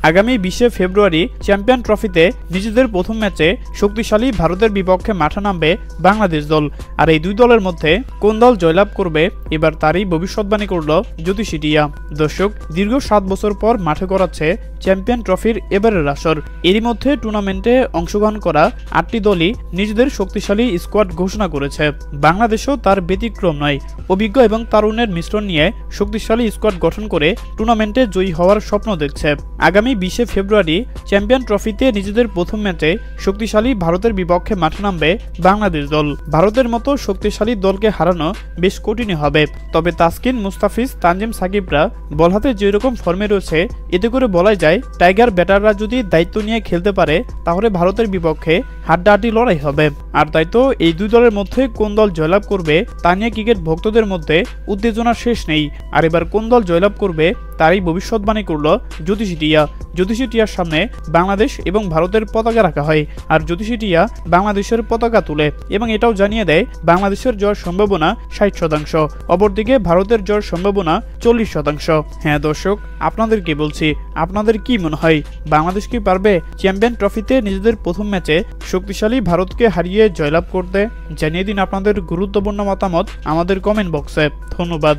আগামী 20 ফেব্রুয়ারি চ্যাম্পিয়ন ট্রফিতে নিজেদের প্রথম ম্যাচে শক্তিশালী ভারতের বিপক্ষে মাঠে নামবে বাংলাদেশ দল। আর এই দুই দলের মধ্যে কোন দল জয়লাভ করবে এবার তারই ভবিষ্যৎবাণী করল জ্যোতিষী টিয়া। দর্শক, দীর্ঘ 7 বছর পর মাঠে গড়াচ্ছে চ্যাম্পিয়ন ট্রফির এবারের আসর। এরই মধ্যে টুর্নামেন্টে অংশগ্রহণ করা 8টি দলই নিজেদের শক্তিশালী স্কোয়াড ঘোষণা করেছে। বাংলাদেশও তার ব্যতিক্রম নয়। অভিজ্ঞ এবং তারুণ্যের মিশ্রণ নিয়ে শক্তিশালী স্কোয়াড গঠন করে টুর্নামেন্টে জয়ী হওয়ার স্বপ্ন দেখছে। আগামী 20 ফেব্রুয়ারি চ্যাম্পিয়ন ট্রফিতে নিজেদের প্রথম ম্যাচে শক্তিশালী ভারতের বিপক্ষে মাঠে নামবে বাংলাদেশ দল। ভারতের মতো শক্তিশালী দলকে হারানো বেশ কঠিনই হবে। তবে তাসকিন, মুস্তাফিজ, তানজিম সাকিবরা বল হাতে যেরকম ফর্মে রয়েছে, এতে করে বলাই যায় টাইগার ব্যাটাররা যদি দায়িত্ব নিয়ে খেলতে পারে তাহলে ভারতের বিপক্ষে হাড্ডাহাড্ডি লড়াই হবে। আর তাই তো এই দুই দলের মধ্যে কোন দল জয়লাভ করবে তা নিয়ে ক্রিকেট ভক্তদের মধ্যে উত্তেজনার শেষ নেই। আর এবার কোন দল জয়লাভ করবে তারই ভবিষ্যৎবাণী করল জ্যোতিষী টিয়া। জ্যোতিষী টিয়ার সামনে বাংলাদেশ এবং ভারতের পতাকা রাখা হয়, আর জ্যোতিষী টিয়া বাংলাদেশের পতাকা তুলে এবং এটাও জানিয়ে দেয় বাংলাদেশের জয়ের সম্ভাবনা 60%, অপরদিকে ভারতের জয়ের সম্ভাবনা 40%। হ্যাঁ দর্শক, আপনাদেরকে বলছি, আপনাদের কি মনে হয় বাংলাদেশ কি পারবে চ্যাম্পিয়ন ট্রফিতে নিজেদের প্রথম ম্যাচে শক্তিশালী ভারতকে হারিয়ে জয়লাভ করতে? জানিয়ে দিন আপনাদের গুরুত্বপূর্ণ মতামত আমাদের কমেন্ট বক্সে। ধন্যবাদ।